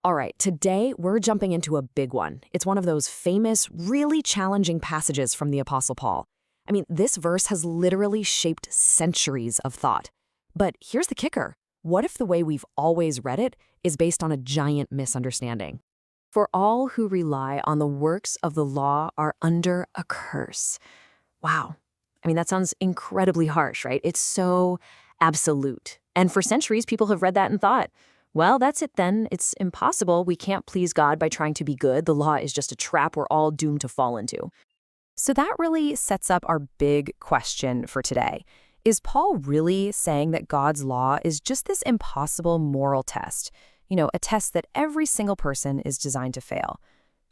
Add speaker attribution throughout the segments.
Speaker 1: All right, today we're jumping into a big one. It's one of those famous, really challenging passages from the Apostle Paul. I mean, this verse has literally shaped centuries of thought. But here's the kicker. What if the way we've always read it is based on a giant misunderstanding? For all who rely on the works of the law are under a curse. Wow. I mean, that sounds incredibly harsh, right? It's so absolute. And for centuries, people have read that and thought, well, that's it then. It's impossible. We can't please God by trying to be good. The law is just a trap we're all doomed to fall into. So that really sets up our big question for today. Is Paul really saying that God's law is just this impossible moral test? You know, a test that every single person is designed to fail.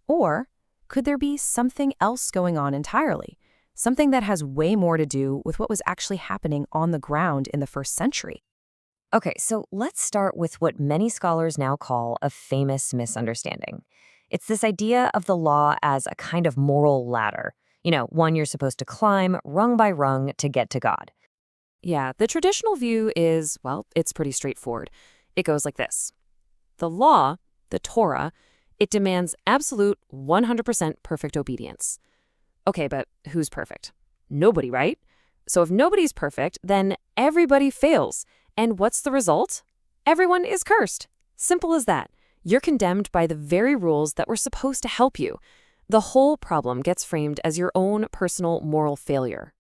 Speaker 1: Or could there be something else going on entirely? Something that has way more to do with what was actually happening on the ground in the first century. Okay, so let's start with what many scholars now call a famous misunderstanding. It's this idea of the law as a kind of moral ladder. You know, one you're supposed to climb rung by rung to get to God. Yeah, the traditional view is, well, it's pretty straightforward. It goes like this. The law, the Torah, it demands absolute 100% perfect obedience. Okay, but who's perfect? Nobody, right? So if nobody's perfect, then everybody fails. And what's the result? Everyone is cursed. Simple as that. You're condemned by the very rules that were supposed to help you. The whole problem gets framed as your own personal moral failure.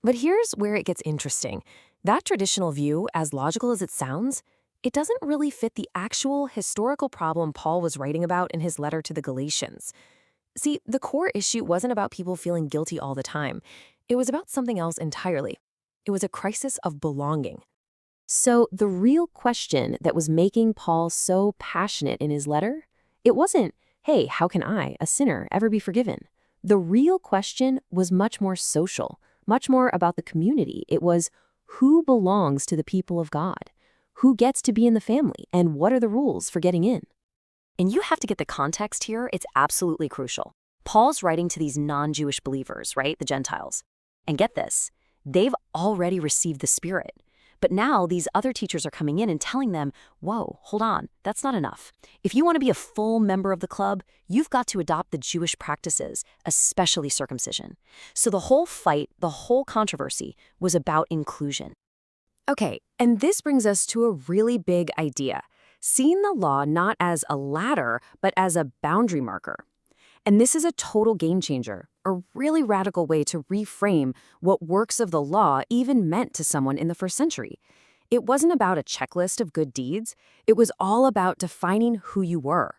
Speaker 1: But here's where it gets interesting. That traditional view, as logical as it sounds, it doesn't really fit the actual historical problem Paul was writing about in his letter to the Galatians. See, the core issue wasn't about people feeling guilty all the time. It was about something else entirely. It was a crisis of belonging. So the real question that was making Paul so passionate in his letter, it wasn't, hey, how can I, a sinner, ever be forgiven? The real question was much more social, much more about the community. It was, who belongs to the people of God? Who gets to be in the family? And what are the rules for getting in? And you have to get the context here. It's absolutely crucial. Paul's writing to these non-Jewish believers, right? The Gentiles. And get this, they've already received the Spirit. But now these other teachers are coming in and telling them, whoa, hold on, that's not enough. If you want to be a full member of the club, you've got to adopt the Jewish practices, especially circumcision. So the whole fight, the whole controversy was about inclusion. Okay, and this brings us to a really big idea, seeing the law not as a ladder, but as a boundary marker. And this is a total game changer, a really radical way to reframe what works of the law even meant to someone in the first century. It wasn't about a checklist of good deeds. It was all about defining who you were.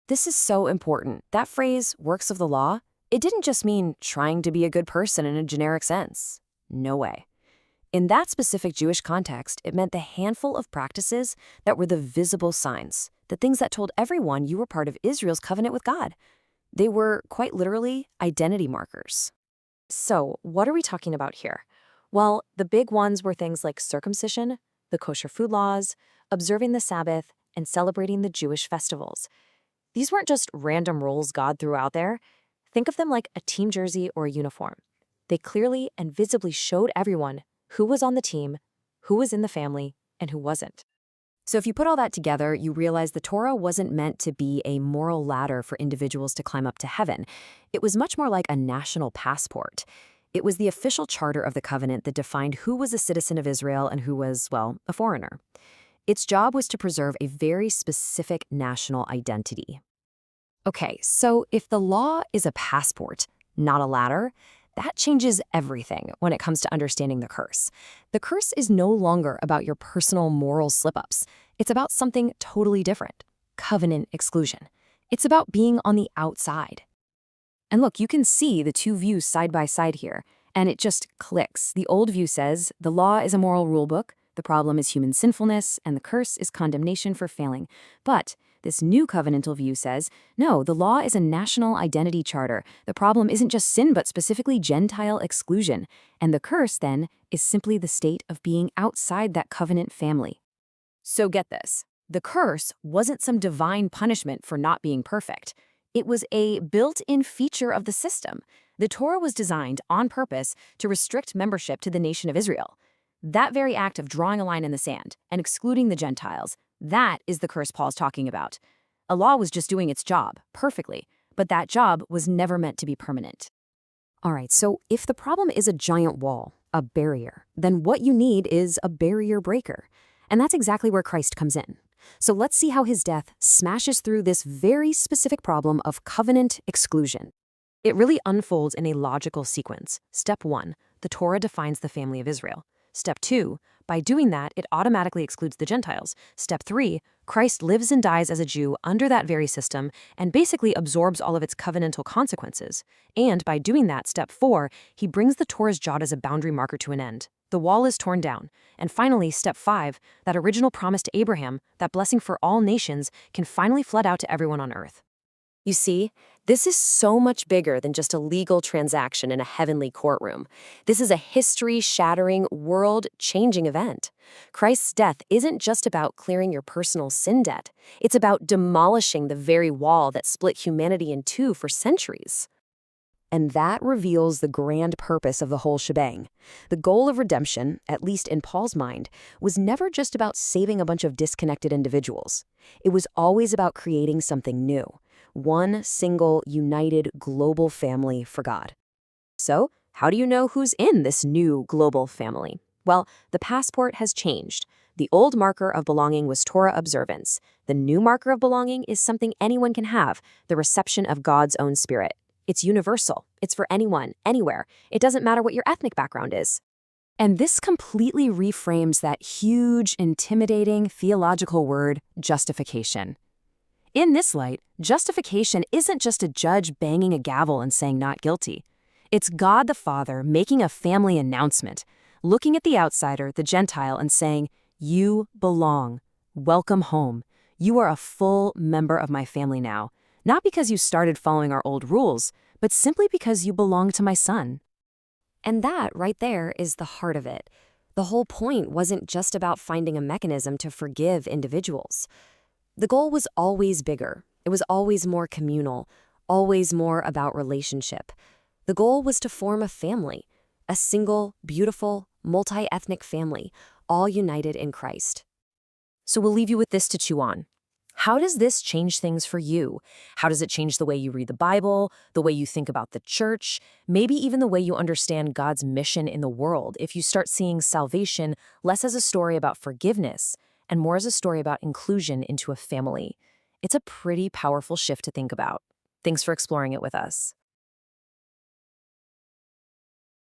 Speaker 1: This is so important. That phrase, works of the law, it didn't just mean trying to be a good person in a generic sense. No way. In that specific Jewish context, it meant the handful of practices that were the visible signs, the things that told everyone you were part of Israel's covenant with God. They were, quite literally, identity markers. So, what are we talking about here? Well, the big ones were things like circumcision, the kosher food laws, observing the Sabbath, and celebrating the Jewish festivals. These weren't just random rules God threw out there. Think of them like a team jersey or a uniform. They clearly and visibly showed everyone who was on the team, who was in the family, and who wasn't. So if you put all that together, you realize the Torah wasn't meant to be a moral ladder for individuals to climb up to heaven. It was much more like a national passport. It was the official charter of the covenant that defined who was a citizen of Israel and who was, well, a foreigner. Its job was to preserve a very specific national identity. Okay, so if the law is a passport, not a ladder, that changes everything when it comes to understanding the curse. The curse is no longer about your personal moral slip-ups. It's about something totally different, covenant exclusion. It's about being on the outside. And look, you can see the two views side by side here, and it just clicks. The old view says the law is a moral rule book, the problem is human sinfulness, and the curse is condemnation for failing. But this new covenantal view says, no, the law is a national identity charter. The problem isn't just sin, but specifically Gentile exclusion. And the curse, then, is simply the state of being outside that covenant family. So get this. The curse wasn't some divine punishment for not being perfect. It was a built-in feature of the system. The Torah was designed on purpose to restrict membership to the nation of Israel. That very act of drawing a line in the sand and excluding the Gentiles, that is the curse Paul's talking about. A law was just doing its job, perfectly, but that job was never meant to be permanent. All right, so if the problem is a giant wall, a barrier, then what you need is a barrier breaker. And that's exactly where Christ comes in. So let's see how his death smashes through this very specific problem of covenant exclusion. It really unfolds in a logical sequence. Step 1, the Torah defines the family of Israel. Step 2, by doing that, it automatically excludes the Gentiles. Step 3, Christ lives and dies as a Jew under that very system and basically absorbs all of its covenantal consequences. And by doing that, step 4, he brings the Torah's job as a boundary marker to an end. The wall is torn down. And finally, step 5, that original promise to Abraham, that blessing for all nations, can finally flood out to everyone on earth. You see, this is so much bigger than just a legal transaction in a heavenly courtroom. This is a history-shattering, world-changing event. Christ's death isn't just about clearing your personal sin debt. It's about demolishing the very wall that split humanity in two for centuries. And that reveals the grand purpose of the whole shebang. The goal of redemption, at least in Paul's mind, was never just about saving a bunch of disconnected individuals. It was always about creating something new. One single, united, global family for God. So, how do you know who's in this new global family? Well, the passport has changed. The old marker of belonging was Torah observance. The new marker of belonging is something anyone can have, the reception of God's own Spirit. It's universal. It's for anyone, anywhere. It doesn't matter what your ethnic background is. And this completely reframes that huge, intimidating theological word, justification. In this light, justification isn't just a judge banging a gavel and saying not guilty. It's God the Father making a family announcement, looking at the outsider, the Gentile, and saying, "You belong. Welcome home. You are a full member of my family now, not because you started following our old rules, but simply because you belong to my Son." And that right there is the heart of it. The whole point wasn't just about finding a mechanism to forgive individuals. The goal was always bigger. It was always more communal, always more about relationship. The goal was to form a family, a single, beautiful, multi-ethnic family, all united in Christ. So we'll leave you with this to chew on. How does this change things for you? How does it change the way you read the Bible, the way you think about the church, maybe even the way you understand God's mission in the world if you start seeing salvation less as a story about forgiveness and more as a story about inclusion into a family? It's a pretty powerful shift to think about. Thanks for exploring it with us.